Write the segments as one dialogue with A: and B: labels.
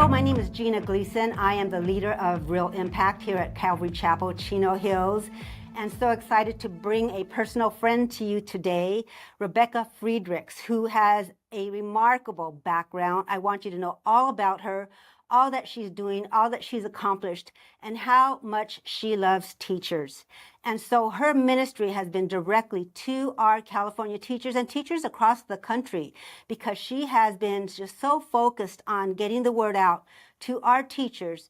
A: Hello, my name is Gina Gleason. I am the leader of Real Impact here at Calvary Chapel, Chino Hills, and so excited to bring a personal friend to you today, Rebecca Friedrichs, who has a remarkable background. I want you to know all about her, all that she's doing, all that she's accomplished, and how much she loves teachers. And so her ministry has been directly to our California teachers and teachers across the country, because she has been just so focused on getting the word out to our teachers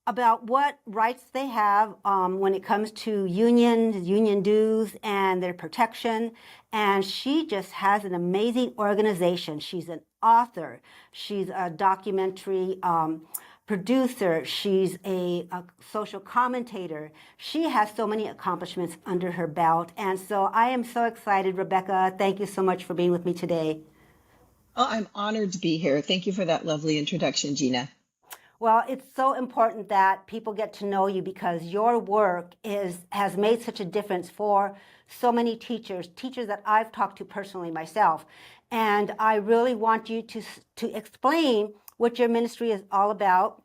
A: about what rights they have when it comes to unions, union dues, and their protection. And she just has an amazing organization. She's an author. She's a documentary producer. She's a social commentator. She has so many accomplishments under her belt. And so I am so excited, Rebecca. Thank you so much for being with me today.
B: Oh, I'm honored to be here. Thank you for that lovely introduction, Gina.
A: Well, it's so important that people get to know you, because your work has made such a difference for so many teachers that I've talked to personally myself. And I really want you to explain what your ministry is all about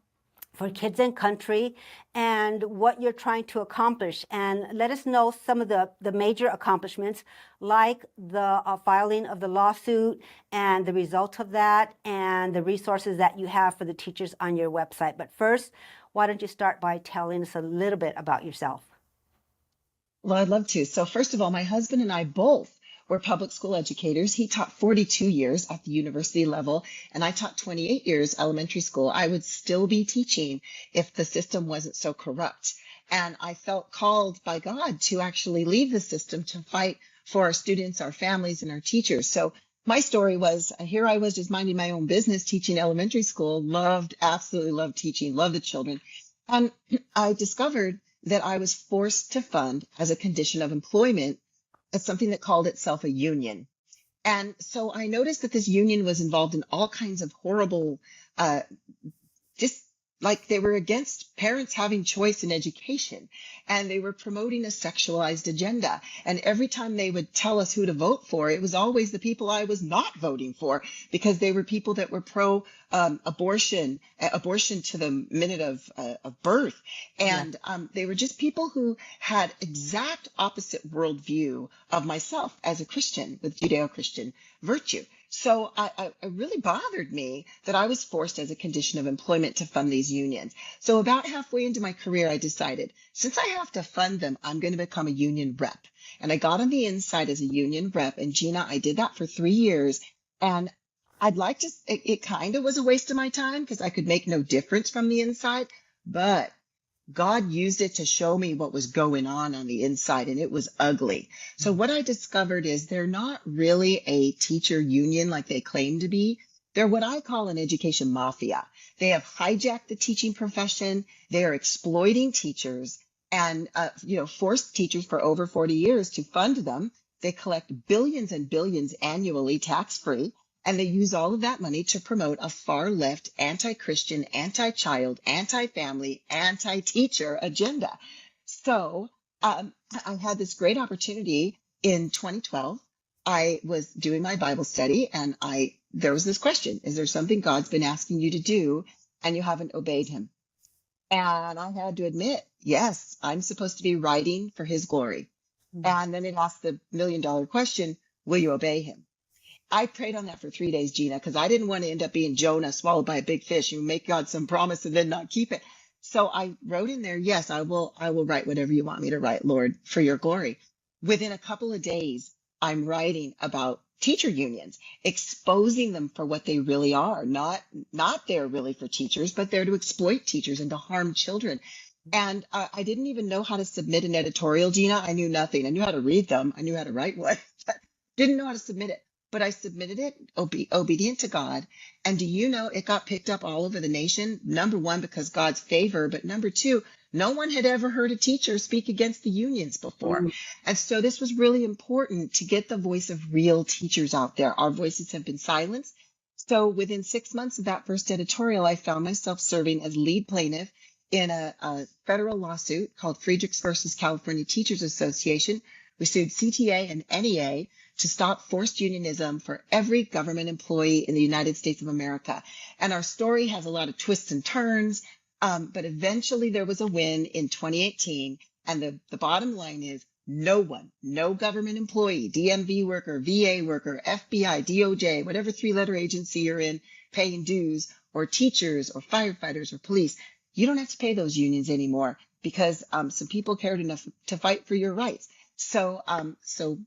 A: for kids and country, and what you're trying to accomplish. And let us know some of the major accomplishments, like the filing of the lawsuit and the result of that, and the resources that you have for the teachers on your website. But first, why don't you start by telling us a little bit about yourself?
B: Well, I'd love to. So first of all, my husband and I both were public school educators. He taught 42 years at the university level, and I taught 28 years elementary school. I would still be teaching if the system wasn't so corrupt. And I felt called by God to actually leave the system to fight for our students, our families, and our teachers. So my story was, here I was just minding my own business, teaching elementary school, absolutely loved teaching, loved the children. And I discovered that I was forced to fund, as a condition of employment, as something that called itself a union. And so I noticed that this union was involved in all kinds of horrible, just like they were against parents having choice in education, and they were promoting a sexualized agenda. And every time they would tell us who to vote for, it was always the people I was not voting for, because they were people that were pro abortion to the minute of birth. And they were just people who had exact opposite worldview of myself as a Christian with Judeo-Christian virtue. So it really bothered me that I was forced, as a condition of employment, to fund these unions. So about halfway into my career, I decided, since I have to fund them, I'm going to become a union rep. And I got on the inside as a union rep. And Gina, I did that for 3 years. And it kind of was a waste of my time, because I could make no difference from the inside. But God used it to show me what was going on the inside, and it was ugly. So what I discovered is they're not really a teacher union like they claim to be. They're what I call an education mafia. They have hijacked the teaching profession. They are exploiting teachers and, forced teachers for over 40 years to fund them. They collect billions and billions annually tax-free. And they use all of that money to promote a far left, anti-Christian, anti-child, anti-family, anti-teacher agenda. So I had this great opportunity in 2012. I was doing my Bible study, and there was this question: is there something God's been asking you to do and you haven't obeyed him? And I had to admit, yes, I'm supposed to be writing for his glory. And then it asked the million-dollar question: will you obey him? I prayed on that for 3 days, Gina, because I didn't want to end up being Jonah swallowed by a big fish. You make God some promise and then not keep it. So I wrote in there, yes, I will write whatever you want me to write, Lord, for your glory. Within a couple of days, I'm writing about teacher unions, exposing them for what they really are. Not there really for teachers, but there to exploit teachers and to harm children. And I didn't even know how to submit an editorial, Gina. I knew nothing. I knew how to read them. I knew how to write one, but didn't know how to submit it. But I submitted it, obedient to God. And do you know, it got picked up all over the nation? Number one, because God's favor. But number two, no one had ever heard a teacher speak against the unions before. And so this was really important to get the voice of real teachers out there. Our voices have been silenced. So within 6 months of that first editorial, I found myself serving as lead plaintiff in a federal lawsuit called Friedrichs versus California Teachers Association. We sued CTA and NEA to stop forced unionism for every government employee in the United States of America. And our story has a lot of twists and turns, but eventually there was a win in 2018. And the bottom line is no one, no government employee, DMV worker, VA worker, FBI, DOJ, whatever three-letter agency you're in paying dues, or teachers or firefighters or police, you don't have to pay those unions anymore because some people cared enough to fight for your rights. So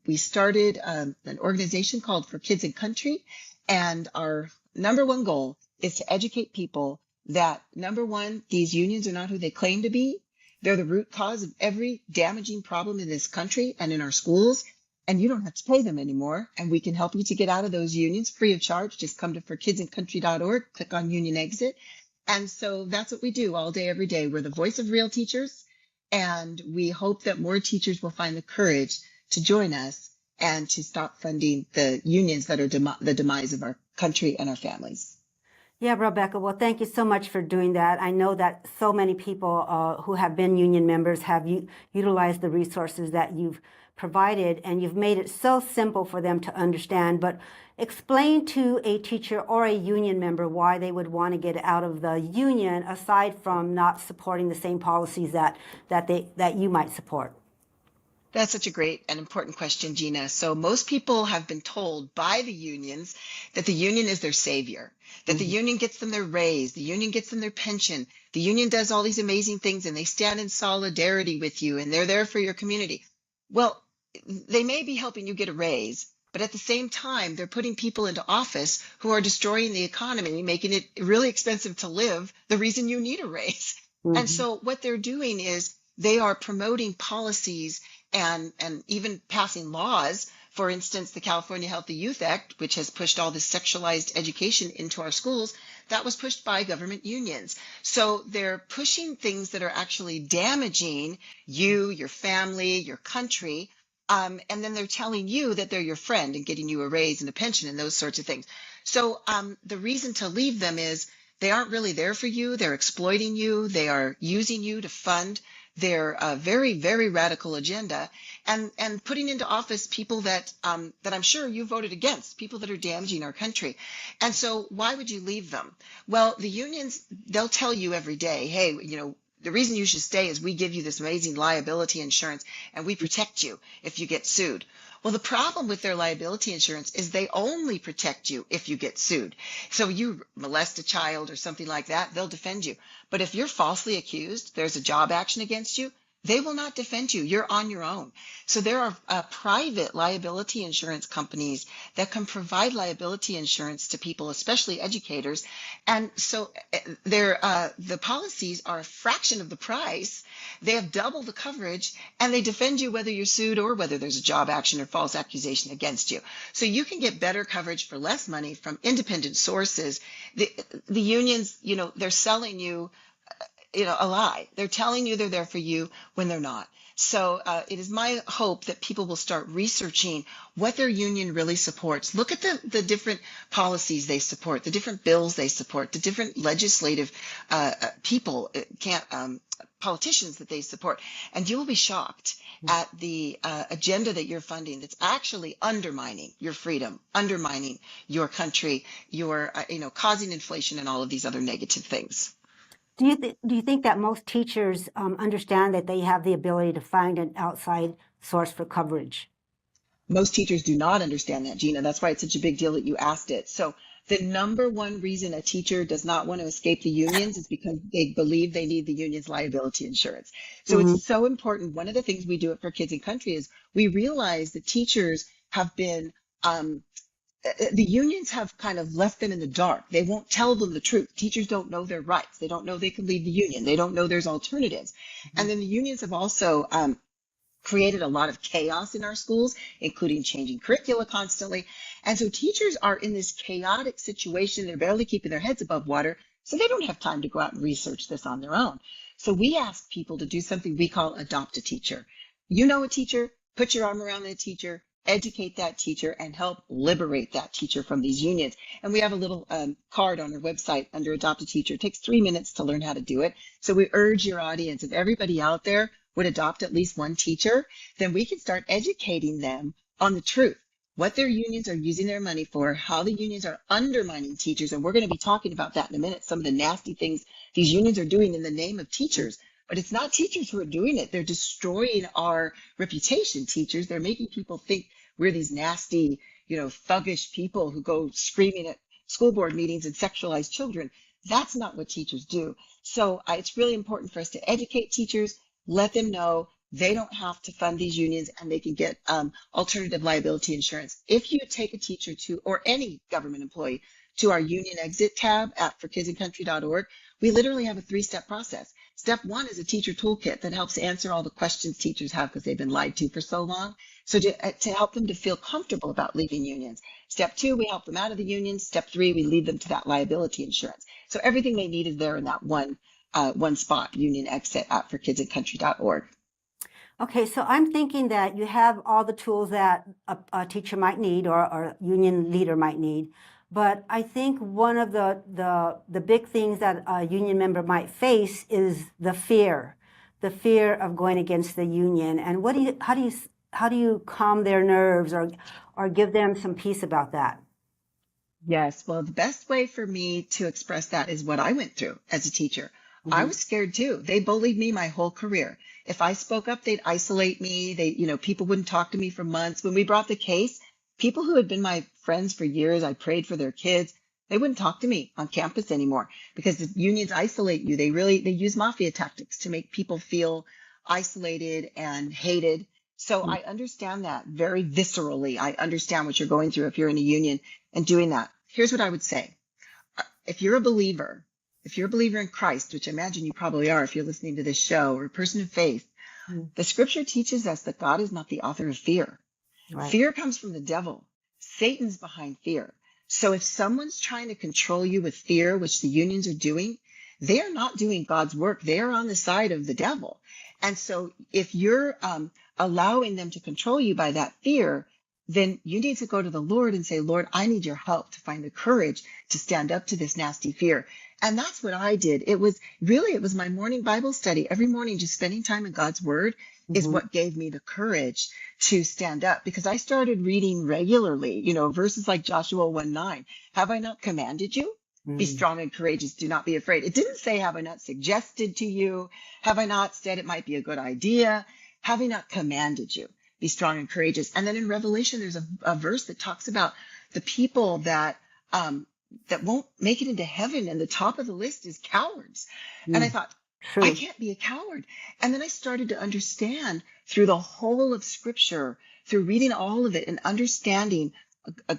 B: we started an organization called For Kids and Country, and our number one goal is to educate people that, number one, these unions are not who they claim to be. They're the root cause of every damaging problem in this country and in our schools, and you don't have to pay them anymore. And we can help you to get out of those unions free of charge. Just come to forkidsandcountry.org, click on Union Exit. And so that's what we do all day, every day. We're the voice of real teachers, and we hope that more teachers will find the courage to join us and to stop funding the unions that are the demise of our country and our families.
A: Yeah, Rebecca, well, thank you so much for doing that. I know that so many people who have been union members have utilized the resources that you've provided, and you've made it so simple for them to understand. But explain to a teacher or a union member why they would want to get out of the union, aside from not supporting the same policies that you might support.
B: That's such a great and important question, Gina. So most people have been told by the unions that the union is their savior, that the union gets them their raise, the union gets them their pension, the union does all these amazing things, and they stand in solidarity with you, and they're there for your community. Well, they may be helping you get a raise, but at the same time, they're putting people into office who are destroying the economy, making it really expensive to live, the reason you need a raise. And so what they're doing is they are promoting policies and even passing laws. For instance, the California Healthy Youth Act, which has pushed all this sexualized education into our schools, that was pushed by government unions. So they're pushing things that are actually damaging you, your family, your country. And then they're telling you that they're your friend and getting you a raise and a pension and those sorts of things. So the reason to leave them is they aren't really there for you. They're exploiting you. They are using you to fund their very, very radical agenda, and putting into office people that I'm sure you voted against, people that are damaging our country. And so why would you leave them? Well, the unions, they'll tell you every day, hey, the reason you should stay is we give you this amazing liability insurance and we protect you if you get sued. Well, the problem with their liability insurance is they only protect you if you get sued. So you molest a child or something like that, they'll defend you. But if you're falsely accused, there's a job action against you, they will not defend you. You're on your own. So there are private liability insurance companies that can provide liability insurance to people, especially educators. And so the policies are a fraction of the price. They have double the coverage, and they defend you whether you're sued or whether there's a job action or false accusation against you. So you can get better coverage for less money from independent sources. The unions, they're selling you a lie. They're telling you they're there for you when they're not. So it is my hope that people will start researching what their union really supports. Look at the different policies they support, the different bills they support, the different legislative politicians that they support. And you will be shocked at the agenda that you're funding that's actually undermining your freedom, undermining your country, causing inflation and all of these other negative things.
A: Do you think that most teachers understand that they have the ability to find an outside source for coverage?
B: Most teachers do not understand that, Gina. That's why it's such a big deal that you asked it. So the number one reason a teacher does not want to escape the unions is because they believe they need the union's liability insurance. So it's so important. One of the things we do at For Kids and Country is we realize that teachers have been the unions have kind of left them in the dark. They won't tell them the truth. Teachers don't know their rights. They don't know they can leave the union. They don't know there's alternatives. And then the unions have also created a lot of chaos in our schools, including changing curricula constantly. And so teachers are in this chaotic situation. They're barely keeping their heads above water. So they don't have time to go out and research this on their own. So we ask people to do something we call adopt a teacher. You know a teacher, put your arm around that teacher, educate that teacher, and help liberate that teacher from these unions. And we have a little card on our website under Adopt a Teacher. It takes 3 minutes to learn how to do it. So we urge your audience, if everybody out there would adopt at least one teacher, then we can start educating them on the truth. what their unions are using their money for, how the unions are undermining teachers. And we're going to be talking about that in a minute, some of the nasty things these unions are doing in the name of teachers. But it's not teachers who are doing it. They're destroying our reputation, teachers. They're making people think we're these nasty, thuggish people who go screaming at school board meetings and sexualize children. That's not what teachers do. So it's really important for us to educate teachers, let them know they don't have to fund these unions and they can get alternative liability insurance. If you take a teacher or any government employee to our union exit tab at forkidsancountry.org, we literally have a 3-step process. Step 1 is a teacher toolkit that helps answer all the questions teachers have because they've been lied to for so long. So to help them to feel comfortable about leaving unions. Step 2, we help them out of the unions. Step 3, we lead them to that liability insurance. So everything they need is there in that one spot, union exit at forkidsancountry.org.
A: Okay, so I'm thinking that you have all the tools that a teacher might need or a union leader might need. But I think one of the big things that a union member might face is the fear of going against the union. And how do you calm their nerves or give them some peace about that?
B: Yes, well, the best way for me to express that is what I went through as a teacher. I was scared too. They bullied me my whole career. If I spoke up, they'd isolate me. People wouldn't talk to me for months. When we brought the case, people who had been my friends for years, I prayed for their kids, they wouldn't talk to me on campus anymore because the unions isolate you. They use mafia tactics to make people feel isolated and hated. So I understand that very viscerally. I understand what you're going through if you're in a union and doing that. Here's what I would say. If you're a believer in Christ, which I imagine you probably are if you're listening to this show, or a person of faith, the scripture teaches us that God is not the author of fear. Right. Fear comes from the devil. Satan's behind fear. So if someone's trying to control you with fear, which the unions are doing, they are not doing God's work. They are on the side of the devil. And so if you're allowing them to control you by that fear, then you need to go to the Lord and say, Lord, I need your help to find the courage to stand up to this nasty fear. And that's what I did. It was my morning Bible study. Every morning, just spending time in God's word is what gave me the courage to stand up, because I started reading regularly, verses like Joshua 1:9. Have I not commanded you? Be strong and courageous. Do not be afraid. It didn't say, have I not suggested to you? Have I not said it might be a good idea? Have I not commanded you? Be strong and courageous. And then in Revelation, there's a verse that talks about the people that won't make it into heaven. And the top of the list is cowards. And I thought, true. I can't be a coward. And then I started to understand through the whole of scripture, through reading all of it and understanding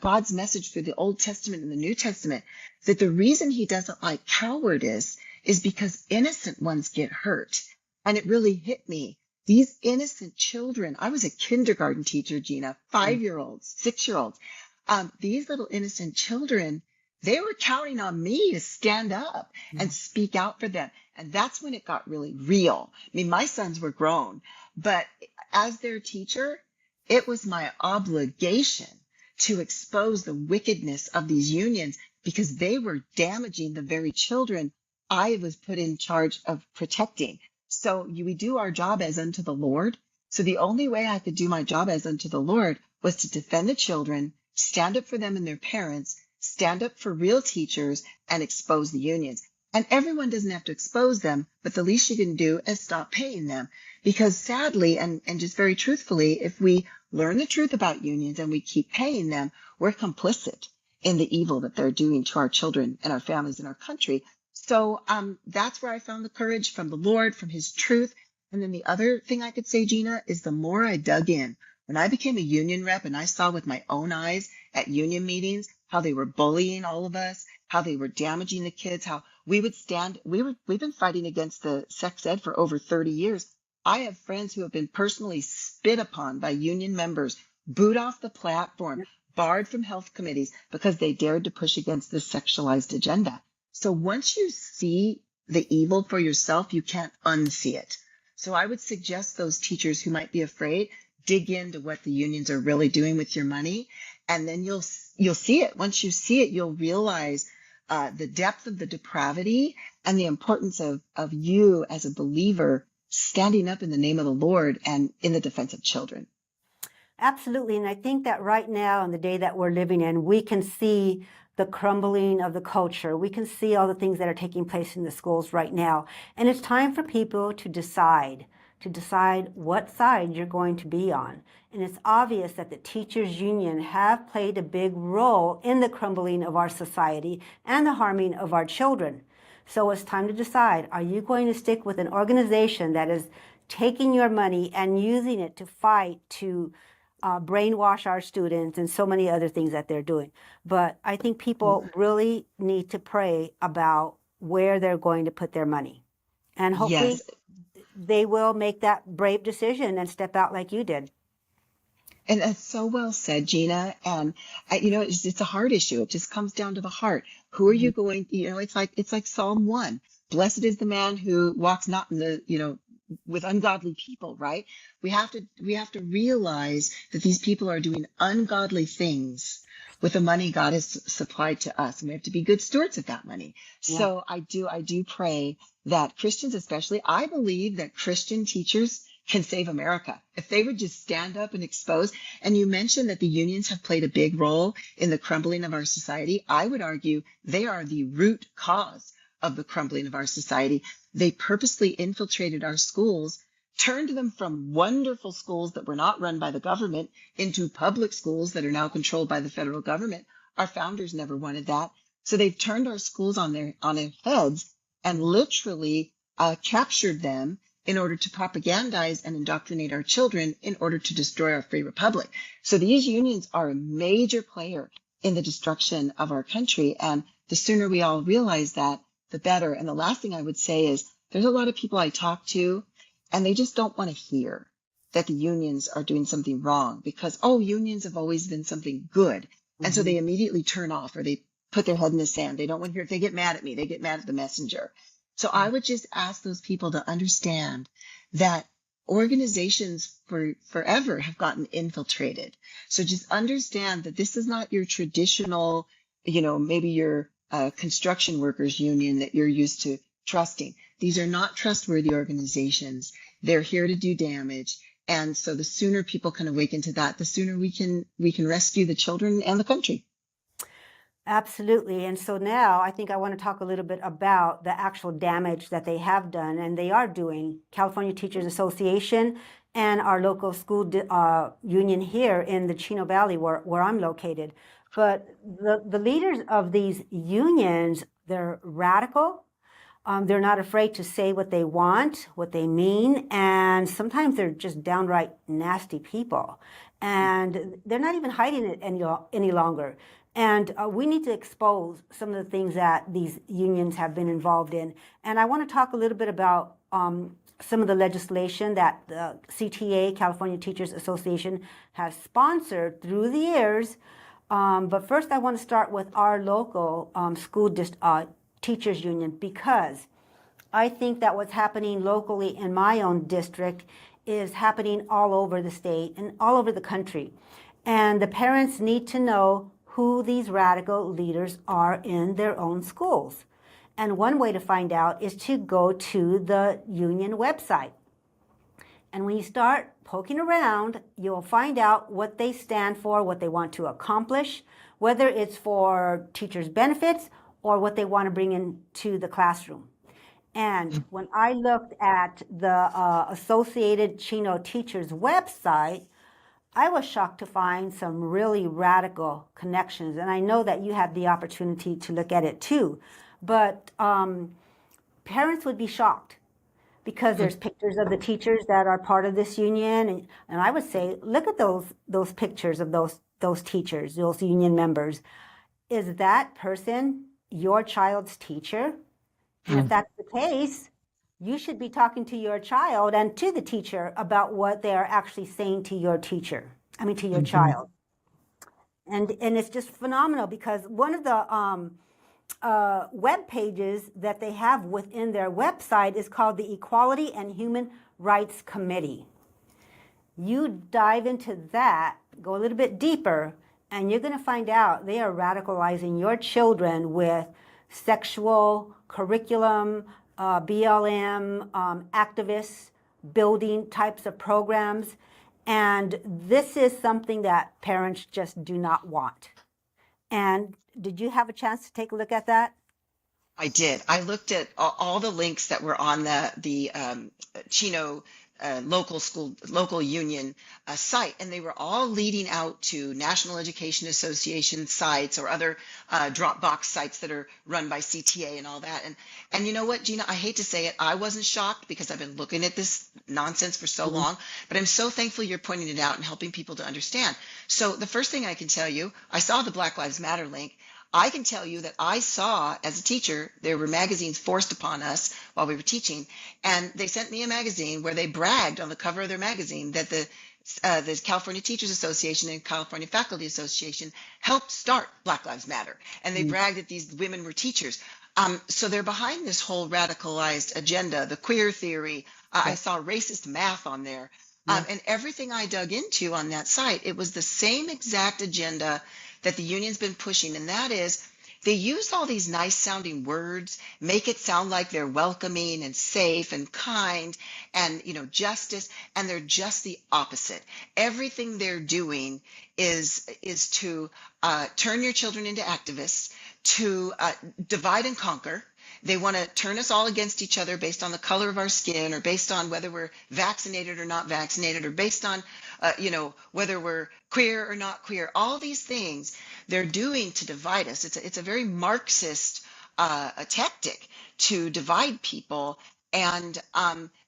B: God's message through the Old Testament and the New Testament, that the reason he doesn't like cowardice is because innocent ones get hurt. And it really hit me. These innocent children, I was a kindergarten teacher, Gina, 5-year-olds, 6-year-olds. These little innocent children, they were counting on me to stand up and speak out for them. And that's when it got really real. I mean, my sons were grown, but as their teacher, it was my obligation to expose the wickedness of these unions because they were damaging the very children I was put in charge of protecting. So we do our job as unto the Lord. So the only way I could do my job as unto the Lord was to defend the children, stand up for them and their parents, stand up for real teachers, and expose the unions. And everyone doesn't have to expose them, but the least you can do is stop paying them. Because sadly, and just very truthfully, if we learn the truth about unions and we keep paying them, we're complicit in the evil that they're doing to our children and our families and our country. So that's where I found the courage, from the Lord, from his truth. And then the other thing I could say, Gina, is the more I dug in, when I became a union rep and I saw with my own eyes at union meetings how they were bullying all of us, how they were damaging the kids, how we would stand. We've been fighting against the sex ed for over 30 years. I have friends who have been personally spit upon by union members, booed off the platform, barred from health committees because they dared to push against this sexualized agenda. So once you see the evil for yourself, you can't unsee it. So I would suggest those teachers who might be afraid, dig into what the unions are really doing with your money, and then you'll see it. Once you see it, you'll realize the depth of the depravity and the importance of you as a believer standing up in the name of the Lord and in the defense of children.
A: Absolutely. And I think that right now, in the day that we're living in, we can see the crumbling of the culture. We can see all the things that are taking place in the schools right now. And it's time for people to decide what side you're going to be on. And it's obvious that the teachers union have played a big role in the crumbling of our society and the harming of our children. So it's time to decide, are you going to stick with an organization that is taking your money and using it to fight to brainwash our students and so many other things that they're doing? But I think people really need to pray about where they're going to put their money. And hopefully
B: Yes.
A: they will make that brave decision and step out like you did.
B: And that's so well said, Gina. And it's a heart issue. It just comes down to the heart. Who are you going? It's like Psalm 1. Blessed is the man who walks not in with ungodly people, right? We have to realize that these people are doing ungodly things with the money God has supplied to us, and we have to be good stewards of that money.
A: Yeah.
B: So I do pray that Christians, especially, I believe that Christian teachers can save America if they would just stand up and expose. And you mentioned that the unions have played a big role in the crumbling of our society. I would argue they are the root cause of the crumbling of our society. They purposely infiltrated our schools, turned them from wonderful schools that were not run by the government into public schools that are now controlled by the federal government. Our founders never wanted that. So they've turned our schools on their heads and literally captured them in order to propagandize and indoctrinate our children in order to destroy our free republic. So these unions are a major player in the destruction of our country. And the sooner we all realize that, the better. And the last thing I would say is there's a lot of people I talk to, and they just don't want to hear that the unions are doing something wrong because, unions have always been something good. And so they immediately turn off or they put their head in the sand. They don't want to hear. If they get mad at me, they get mad at the messenger. So I would just ask those people to understand that organizations for forever have gotten infiltrated. So just understand that this is not your traditional, maybe your construction workers union that you're used to trusting. These are not trustworthy organizations. They're here to do damage. And so the sooner people can awaken to that, the sooner we can rescue the children and the country.
A: Absolutely. And so now I think I want to talk a little bit about the actual damage that they have done and they are doing. California Teachers Association and our local school union here in the Chino Valley where I'm located. But the leaders of these unions, they're radical. They're not afraid to say what they want, what they mean, and sometimes they're just downright nasty people. And they're not even hiding it any longer. And we need to expose some of the things that these unions have been involved in. And I want to talk a little bit about some of the legislation that the CTA, California Teachers Association, has sponsored through the years. But first, I want to start with our local teachers union, because I think that what's happening locally in my own district is happening all over the state and all over the country. And the parents need to know who these radical leaders are in their own schools. And one way to find out is to go to the union website. And when you start poking around, you'll find out what they stand for, what they want to accomplish, whether it's for teachers' benefits or what they want to bring into the classroom. And when I looked at the Associated Chino Teachers website, I was shocked to find some really radical connections. And I know that you had the opportunity to look at it too. But parents would be shocked because there's pictures of the teachers that are part of this union. And I would say, look at those pictures of those teachers, those union members. Is that person your child's teacher? And if that's the case, you should be talking to your child and to the teacher about what they are actually saying to your to your child. And it's just phenomenal because one of the web pages that they have within their website is called the Equality and Human Rights Committee. You dive into that, go a little bit deeper, and you're going to find out they are radicalizing your children with sexual curriculum, BLM, activists, building types of programs. And this is something that parents just do not want. And did you have a chance to take a look at that?
B: I did. I looked at all the links that were on the Chino local union site, and they were all leading out to National Education Association sites or other Dropbox sites that are run by CTA and all that. And you know what, Gina? I hate to say it, I wasn't shocked because I've been looking at this nonsense for so long, but I'm so thankful you're pointing it out and helping people to understand. So the first thing I can tell you, I saw the Black Lives Matter link. I can tell you that I saw, as a teacher, there were magazines forced upon us while we were teaching, and they sent me a magazine where they bragged on the cover of their magazine that the California Teachers Association and California Faculty Association helped start Black Lives Matter, and they bragged that these women were teachers. So they're behind this whole radicalized agenda, the queer theory. I saw racist math on there. And everything I dug into on that site, it was the same exact agenda that the union's been pushing, and that is they use all these nice sounding words, make it sound like they're welcoming and safe and kind and, you know, justice, and they're just the opposite. Everything they're doing is to turn your children into activists, to divide and conquer. They want to turn us all against each other based on the color of our skin or based on whether we're vaccinated or not vaccinated or based on, whether we're queer or not queer. All these things they're doing to divide us. It's a very Marxist a tactic to divide people. And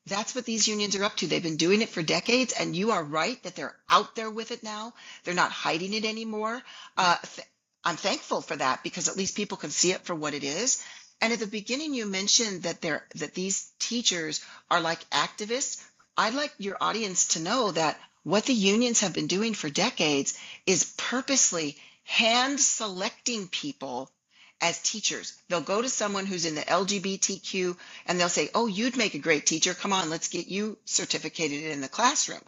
B: that's what these unions are up to. They've been doing it for decades. And you are right that they're out there with it now. They're not hiding it anymore. I'm thankful for that because at least people can see it for what it is. And at the beginning, you mentioned that these teachers are like activists. I'd like your audience to know that what the unions have been doing for decades is purposely hand selecting people as teachers. They'll go to someone who's in the LGBTQ and they'll say, oh, you'd make a great teacher. Come on, let's get you certificated in the classroom.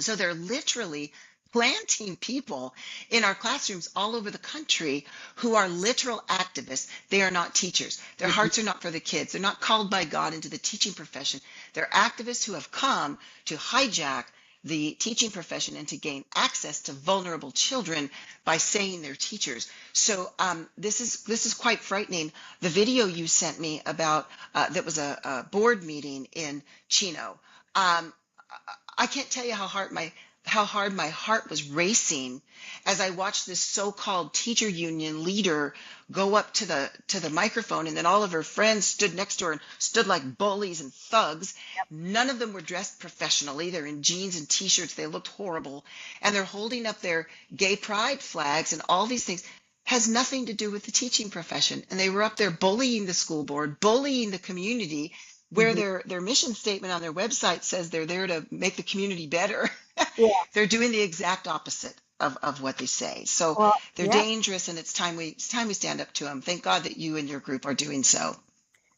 B: So they're literally planting people in our classrooms all over the country who are literal activists. They are not teachers. Their hearts are not for the kids. They're not called by God into the teaching profession. They're activists who have come to hijack the teaching profession and to gain access to vulnerable children by saying they're teachers. So this is quite frightening. The video you sent me about that was a board meeting in Chino. I can't tell you how hard my heart was racing as I watched this so-called teacher union leader go up to the microphone, and then all of her friends stood next to her and stood like bullies and thugs. None of them were dressed professionally. They're in jeans and t-shirts. They looked horrible. And they're holding up their gay pride flags and all these things. Has nothing to do with the teaching profession. And they were up there bullying the school board, bullying the community, where their mission statement on their website says they're there to make the community better.
A: Yeah.
B: They're doing the exact opposite of what they say. So
A: Well,
B: they're
A: yeah.
B: dangerous, and it's time we stand up to them. Thank God that you and your group are doing so.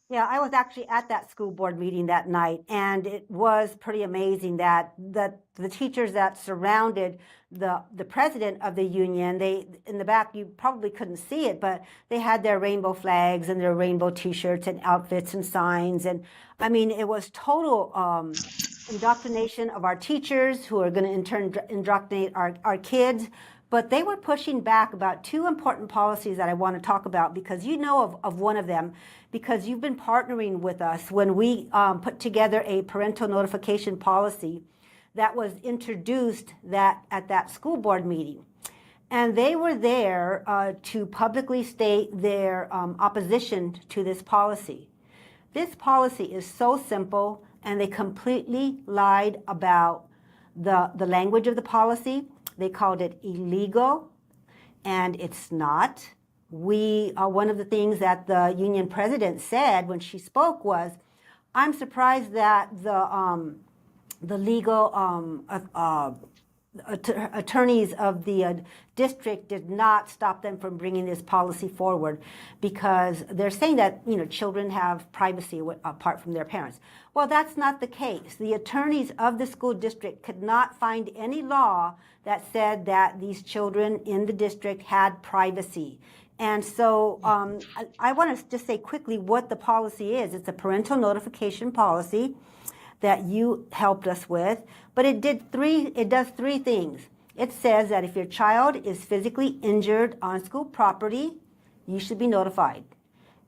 A: Yeah, I was actually at that school board meeting that night, and it was pretty amazing that the teachers that surrounded the president of the union, they in the back, you probably couldn't see it, but they had their rainbow flags and their rainbow t-shirts and outfits and signs. And I mean, it was total indoctrination of our teachers who are going to in turn indoctrinate our kids. But they were pushing back about two important policies that I want to talk about because you know of one of them, because you've been partnering with us when we put together a parental notification policy that was introduced at that school board meeting. And they were there to publicly state their opposition to this policy. This policy is so simple, and they completely lied about the language of the policy. They called it illegal, and it's not. One of the things that the union president said when she spoke was, I'm surprised that the legal attorneys of the district did not stop them from bringing this policy forward, because they're saying that children have privacy apart from their parents. Well, that's not the case. The attorneys of the school district could not find any law that said that these children in the district had privacy. And so I want to just say quickly what the policy is. It's a parental notification policy that you helped us with, but it does three things. It says that if your child is physically injured on school property, you should be notified.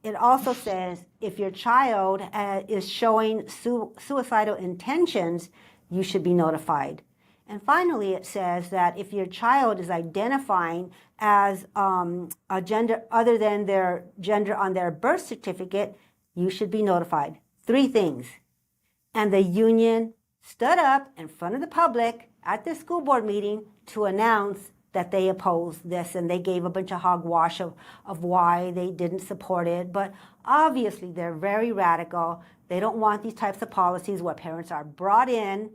A: It also says if your child is showing suicidal intentions, you should be notified. And finally, it says that if your child is identifying as a gender other than their gender on their birth certificate, you should be notified. Three things. And the union stood up in front of the public at the school board meeting to announce that they opposed this, and they gave a bunch of hogwash of why they didn't support it. But obviously, they're very radical. They don't want these types of policies where parents are brought in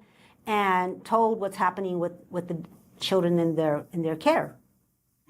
A: and told what's happening with the children in their care.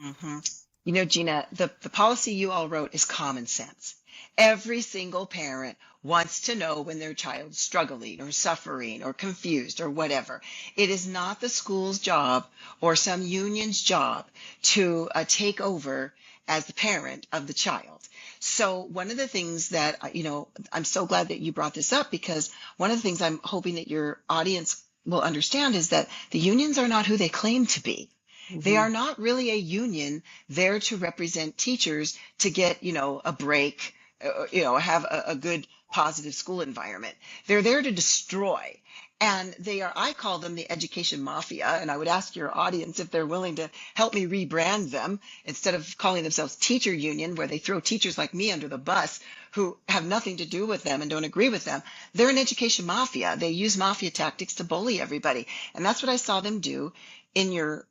B: Mm-hmm. You know, Gina, the policy you all wrote is common sense. Every single parent wants to know when their child's struggling or suffering or confused or whatever. It is not the school's job or some union's job to take over as the parent of the child. So one of the things that, I'm so glad that you brought this up, because one of the things I'm hoping that your audience will understand is that the unions are not who they claim to be. Mm-hmm. They are not really a union there to represent teachers to get, a break, have a good positive school environment. They're there to destroy. And I call them the education mafia. And I would ask your audience if they're willing to help me rebrand them instead of calling themselves teacher union, where they throw teachers like me under the bus who have nothing to do with them and don't agree with them. They're an education mafia. They use mafia tactics to bully everybody. And that's what I saw them do in your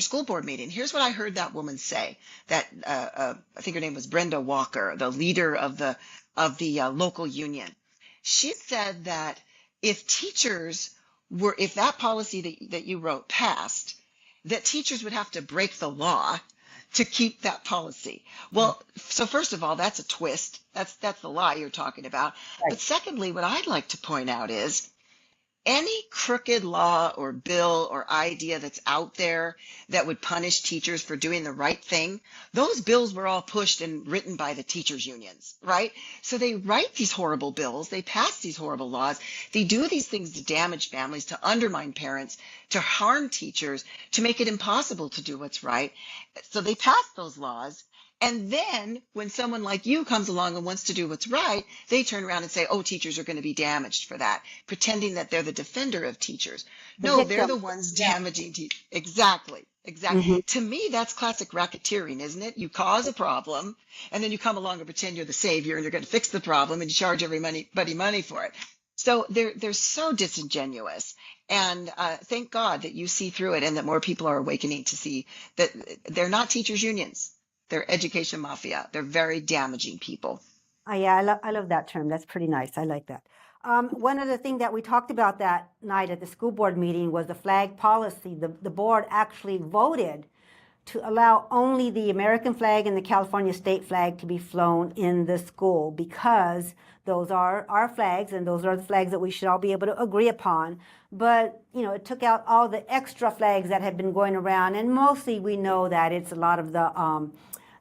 B: school board meeting. Here's what I heard that woman say. That I think her name was Brenda Walker, the leader of the local union. She said that if that policy that you wrote passed, that teachers would have to break the law to keep that policy. Well, so first of all, that's a twist. That's the lie you're talking about. Right. But secondly, what I'd like to point out is any crooked law or bill or idea that's out there that would punish teachers for doing the right thing, those bills were all pushed and written by the teachers' unions, right? So they write these horrible bills, they pass these horrible laws, they do these things to damage families, to undermine parents, to harm teachers, to make it impossible to do what's right. So they pass those laws. And then when someone like you comes along and wants to do what's right, they turn around and say, oh, teachers are going to be damaged for that, pretending that they're the defender of teachers. No, they're the ones damaging teachers. Exactly. Mm-hmm. To me, that's classic racketeering, isn't it? You cause a problem, and then you come along and pretend you're the savior and you're going to fix the problem, and you charge everybody money for it. So they're so disingenuous. And thank God that you see through it and that more people are awakening to see that they're not teachers' unions. They're education mafia. They're very damaging people.
A: Oh, yeah, I love that term. That's pretty nice. I like that. One of the things that we talked about that night at the school board meeting was the flag policy. The board actually voted to allow only the American flag and the California state flag to be flown in the school, because those are our flags and those are the flags that we should all be able to agree upon. But, it took out all the extra flags that had been going around, and mostly we know that it's a lot of the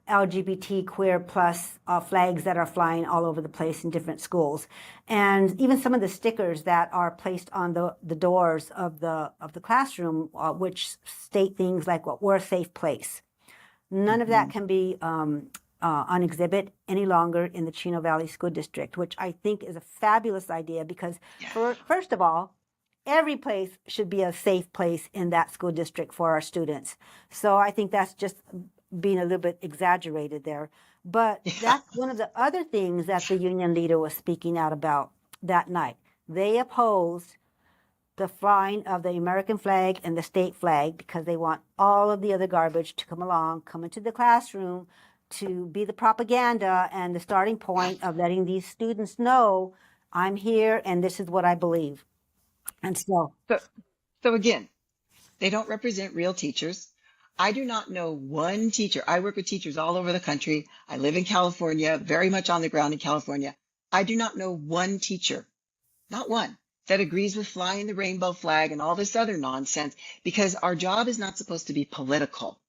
A: LGBT queer plus flags that are flying all over the place in different schools, and even some of the stickers that are placed on the doors of the classroom, which state things like, well, we're a safe place. None of that can be on exhibit any longer in the Chino Valley School District, which I think is a fabulous idea, because first of all, every place should be a safe place in that school district for our students. So I think that's just being a little bit exaggerated there. But that's one of the other things that the union leader was speaking out about that night. They opposed the flying of the American flag and the state flag because they want all of the other garbage to come into the classroom to be the propaganda and the starting point of letting these students know, I'm here and this is what I believe. And so
B: again, they don't represent real teachers. I do not know one teacher. I work with teachers all over the country. I live in California, very much on the ground in California. I do not know one teacher, not one, that agrees with flying the rainbow flag and all this other nonsense, because our job is not supposed to be political.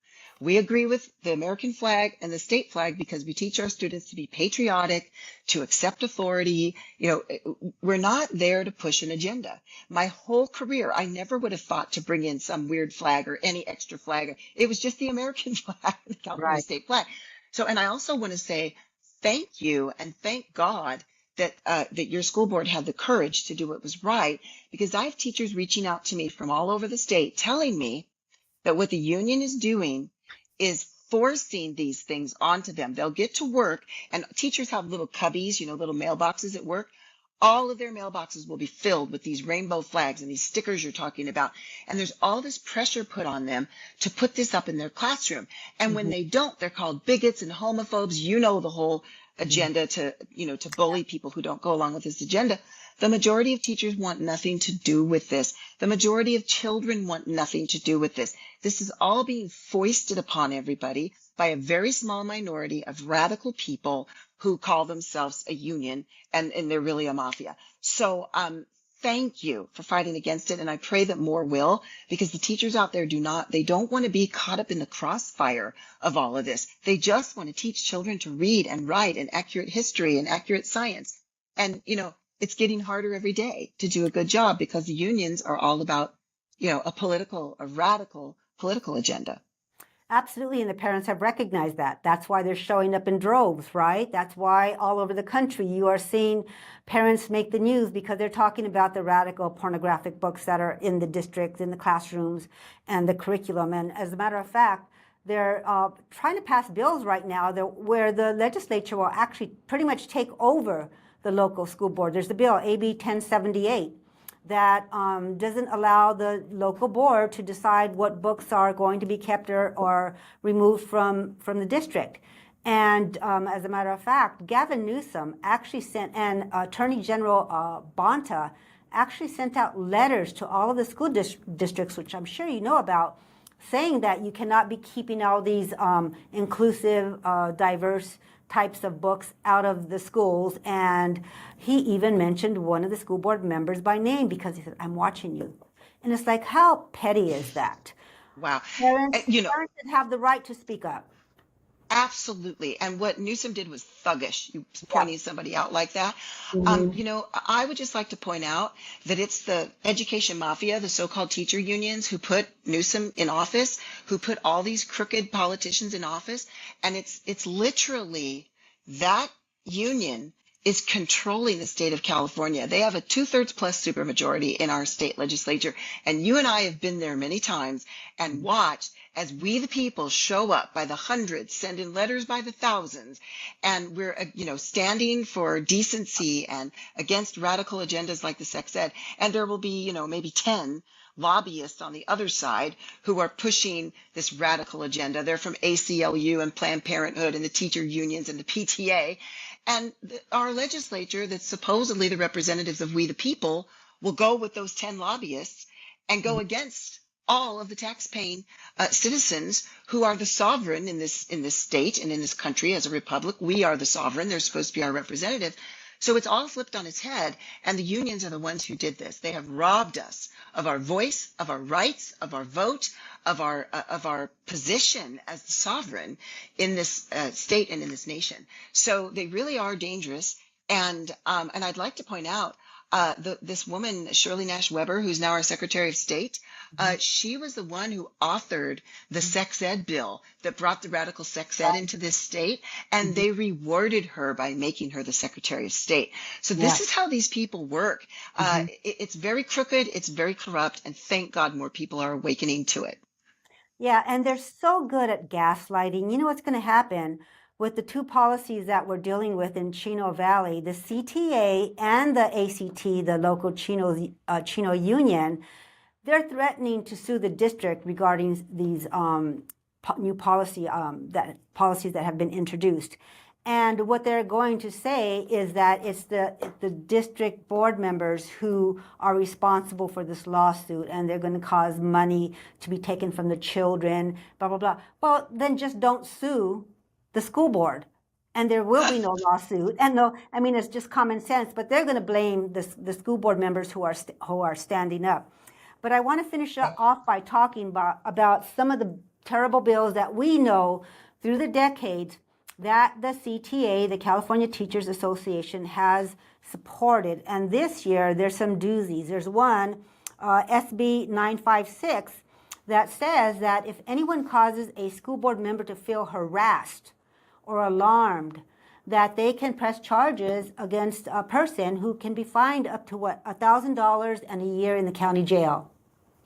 B: We agree with the American flag and the state flag because we teach our students to be patriotic, to accept authority. We're not there to push an agenda. My whole career, I never would have thought to bring in some weird flag or any extra flag. It was just the American flag, the California
A: Right.
B: state flag. So, and I also want to say thank you and thank God that your school board had the courage to do what was right, because I have teachers reaching out to me from all over the state telling me that what the union is doing is forcing these things onto them. They'll get to work, and teachers have little cubbies, little mailboxes at work. All of their mailboxes will be filled with these rainbow flags and these stickers you're talking about. And there's all this pressure put on them to put this up in their classroom. And when they don't, they're called bigots and homophobes. The whole agenda to bully people who don't go along with this agenda. The majority of teachers want nothing to do with this. The majority of children want nothing to do with this. This is all being foisted upon everybody by a very small minority of radical people who call themselves a union, and they're really a mafia. So thank you for fighting against it, and I pray that more will, because the teachers out there don't want to be caught up in the crossfire of all of this. They just want to teach children to read and write and accurate history and accurate science. And it's getting harder every day to do a good job because the unions are all about a radical political agenda.
A: Absolutely, and the parents have recognized that. That's why they're showing up in droves, right? That's why all over the country you are seeing parents make the news, because they're talking about the radical pornographic books that are in the districts, in the classrooms, and the curriculum. And as a matter of fact, they're trying to pass bills right now where the legislature will actually pretty much take over the local school board. There's the bill, AB 1078. That doesn't allow the local board to decide what books are going to be kept or removed from the district. And as a matter of fact, Gavin Newsom actually sent, and Attorney General Bonta actually sent out letters to all of the school districts, which I'm sure you know about, saying that you cannot be keeping all these inclusive, diverse types of books out of the schools. And he even mentioned one of the school board members by name, because he said, I'm watching you. And it's like, how petty is that?
B: Wow.
A: Parents should have the right to speak up.
B: Absolutely. And what Newsom did was thuggish, pointing somebody out like that. I would just like to point out that it's the education mafia, the so-called teacher unions, who put Newsom in office, who put all these crooked politicians in office. And it's literally that union is controlling the state of California. They have a 2/3 plus supermajority in our state legislature. And you and I have been there many times and watched as we the people show up by the hundreds, send in letters by the thousands, and we're standing for decency and against radical agendas like the sex ed. And there will be maybe 10 lobbyists on the other side who are pushing this radical agenda. They're from ACLU and Planned Parenthood and the teacher unions and the PTA. And our legislature, that's supposedly the representatives of we the people, will go with those 10 lobbyists and go against all of the tax-paying citizens who are the sovereign in this state and in this country. As a republic, we are the sovereign. They're supposed to be our representative. So it's all flipped on its head, and the unions are the ones who did this. They have robbed us of our voice, of our rights, of our vote, of our position as the sovereign in this state and in this nation. So they really are dangerous. And I'd like to point out this woman, Shirley Nash Weber, who's now our Secretary of State, she was the one who authored the sex ed bill that brought the radical sex ed into this state, and they rewarded her by making her the Secretary of State. So this is how these people work. It's very crooked, it's very corrupt, and thank God more people are awakening to it.
A: Yeah, and they're so good at gaslighting. You know what's going to happen with the two policies that we're dealing with in Chino Valley, the CTA and the ACT, the local Chino union. They're threatening to sue the district regarding these new policies that have been introduced. And what they're going to say is that it's the district board members who are responsible for this lawsuit, and they're going to cause money to be taken from the children, blah, blah, blah. Well, then just don't sue the school board, and there will be no lawsuit. And it's just common sense, but they're going to blame the school board members who are standing up. But I want to finish off by talking about some of the terrible bills that we know through the decades that the CTA, the California Teachers Association, has supported. And this year, there's some doozies. There's one, SB 956, that says that if anyone causes a school board member to feel harassed or alarmed, that they can press charges against a person who can be fined up to $1,000 and a year in the county jail.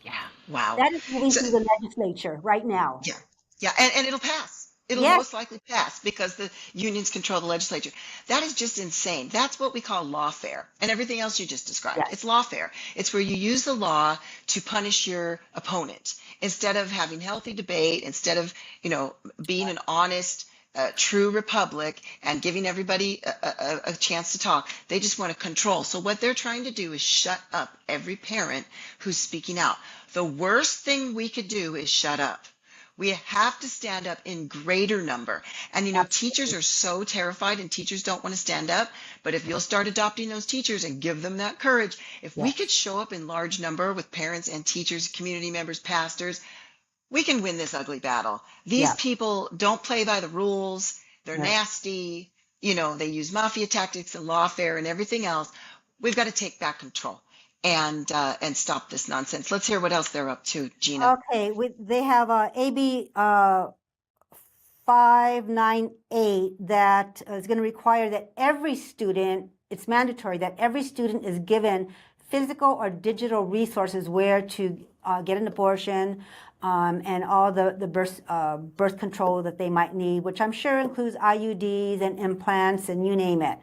B: Yeah. Wow.
A: That is moving
B: So,
A: through the legislature right now.
B: yeah. Yeah. And it'll pass. It'll
A: Yes,
B: most likely pass because the unions control the legislature. That is just insane. That's what we call lawfare. And everything else you just described.
A: yes,
B: It's lawfare. It's where you use the law to punish your opponent instead of having healthy debate, instead of, being an honest, true republic and giving everybody a chance to talk. They just want to control. So what they're trying to do is shut up every parent who's speaking out. The worst thing we could do is shut up. We have to stand up in greater number. And, teachers
A: absolutely.
B: are so terrified and teachers don't want to stand up. But if you'll start adopting those teachers and give them that courage, if we
A: Yes,
B: could show up in large number with parents and teachers, community members, pastors, we can win this ugly battle. These
A: yes,
B: people don't play by the rules. They're
A: yes.
B: nasty. They use mafia tactics and lawfare and everything else. We've got to take back control and stop this nonsense. Let's hear what else they're up to, Gina.
A: Okay, they have AB 598 that is going to require that every student, it's mandatory that every student is given physical or digital resources where to get an abortion, and all the birth control that they might need, which I'm sure includes IUDs and implants and you name it.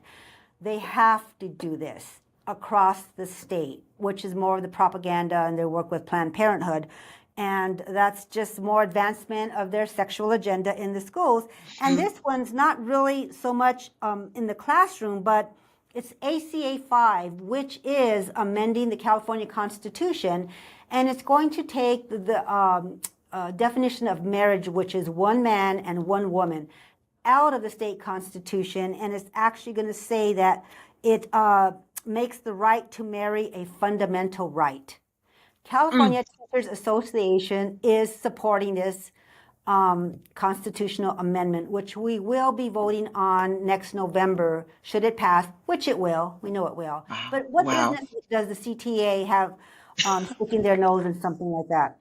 A: They have to do this across the state, which is more of the propaganda and their work with Planned Parenthood. And that's just more advancement of their sexual agenda in the schools. And this one's not really so much in the classroom, but it's ACA 5, which is amending the California Constitution. And it's going to take the definition of marriage, which is one man and one woman, out of the state constitution. And it's actually going to say that it makes the right to marry a fundamental right.
B: Mm.
A: California Teachers Association is supporting this constitutional amendment, which we will be voting on next November, should it pass, which it will. We know it will.
B: Wow.
A: But what
B: Wow.
A: business does the CTA have sticking their nose in something like that?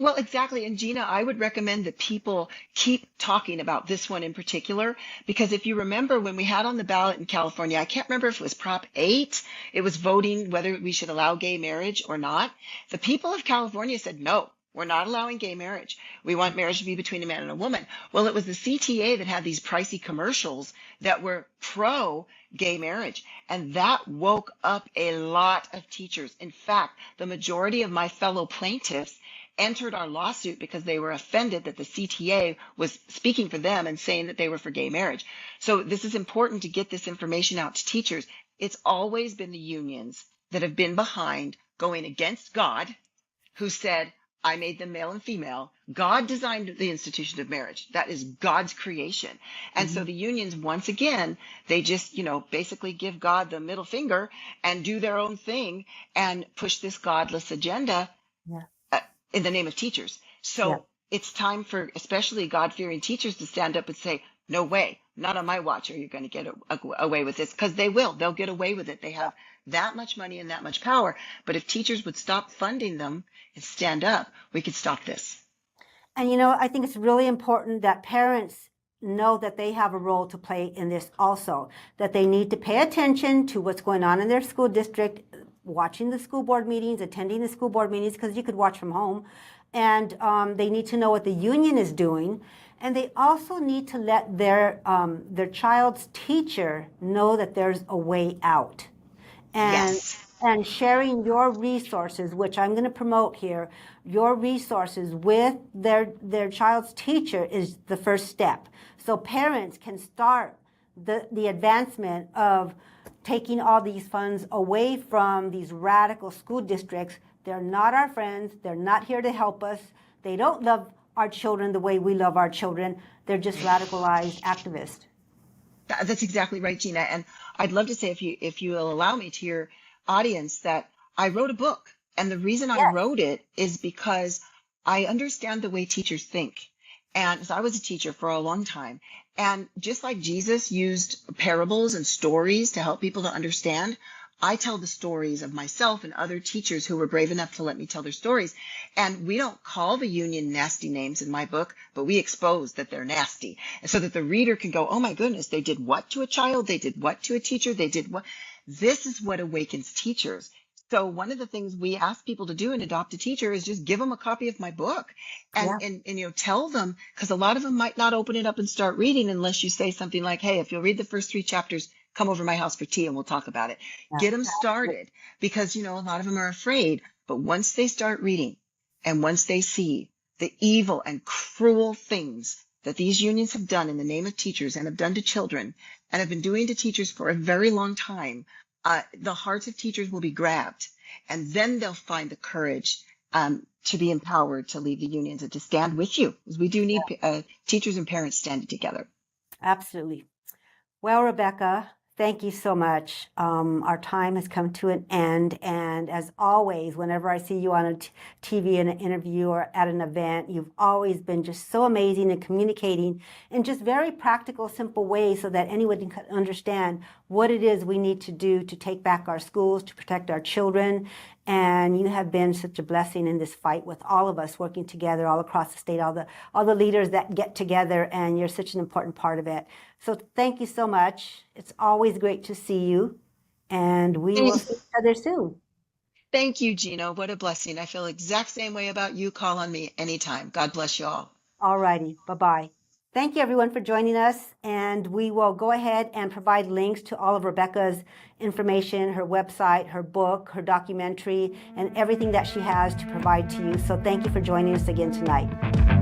B: Well, exactly. And Gina, I would recommend that people keep talking about this one in particular, because if you remember when we had on the ballot in California, I can't remember if it was Prop 8, it was voting whether we should allow gay marriage or not. The people of California said, no, we're not allowing gay marriage. We want marriage to be between a man and a woman. Well, it was the CTA that had these pricey commercials that were pro gay marriage. And that woke up a lot of teachers. In fact, the majority of my fellow plaintiffs entered our lawsuit because they were offended that the CTA was speaking for them and saying that they were for gay marriage. So this is important to get this information out to teachers. It's always been the unions that have been behind going against God, who said, I made them male and female. God designed the institution of marriage. That is God's creation. And so the unions, once again, they just, basically give God the middle finger and do their own thing and push this godless agenda
A: Yeah,
B: in the name of teachers.
A: yeah,
B: So it's time for especially God-fearing teachers to stand up and say, no way, not on my watch are you going to get away with this, because they will. They'll get away with it. They have that much money and that much power. But if teachers would stop funding them and stand up, we could stop this.
A: And I think it's really important that parents know that they have a role to play in this also, that they need to pay attention to what's going on in their school district, watching the school board meetings, attending the school board meetings, because you could watch from home. And they need to know what the union is doing. And they also need to let their child's teacher know that there's a way out. And
B: Yes.
A: and sharing your resources, which I'm going to promote here, your resources with their child's teacher is the first step. So parents can start the advancement of taking all these funds away from these radical school districts. They're not our friends. They're not here to help us. They don't love our children the way we love our children. They're just radicalized activists.
B: That's exactly right, Gina. And I'd love to say, if you will allow me, to your audience, that I wrote a book. And the reason I
A: Yes.
B: wrote it is because I understand the way teachers think. And so I was a teacher for a long time. And just like Jesus used parables and stories to help people to understand, I tell the stories of myself and other teachers who were brave enough to let me tell their stories. And we don't call the union nasty names in my book, but we expose that they're nasty. And so that the reader can go, oh my goodness, they did what to a child? They did what to a teacher? They did what? This is what awakens teachers. So one of the things we ask people to do and adopt a teacher is just give them a copy of my book
A: Yeah.
B: and tell them, because a lot of them might not open it up and start reading unless you say something like, hey, if you'll read the first 3 chapters, come over to my house for tea and we'll talk about it.
A: Yeah.
B: Get them started, because, a lot of them are afraid. But once they start reading and once they see the evil and cruel things that these unions have done in the name of teachers and have done to children and have been doing to teachers for a very long time, the hearts of teachers will be grabbed, and then they'll find the courage to be empowered to leave the unions and to stand with you, because we do need teachers and parents standing together.
A: Absolutely. Well, Rebecca, thank you so much. Our time has come to an end. And as always, whenever I see you on a TV in an interview or at an event, you've always been just so amazing in communicating in just very practical, simple ways so that anyone can understand what it is we need to do to take back our schools, to protect our children. And you have been such a blessing in this fight with all of us working together all across the state, all the leaders that get together, and you're such an important part of it. So thank you so much. It's always great to see you, and we will see each other soon.
B: Thank you, Gina. What a blessing. I feel the exact same way about you. Call on me anytime. God bless you all.
A: All righty. Bye-bye. Thank you, everyone, for joining us. And we will go ahead and provide links to all of Rebecca's information, her website, her book, her documentary, and everything that she has to provide to you. So thank you for joining us again tonight.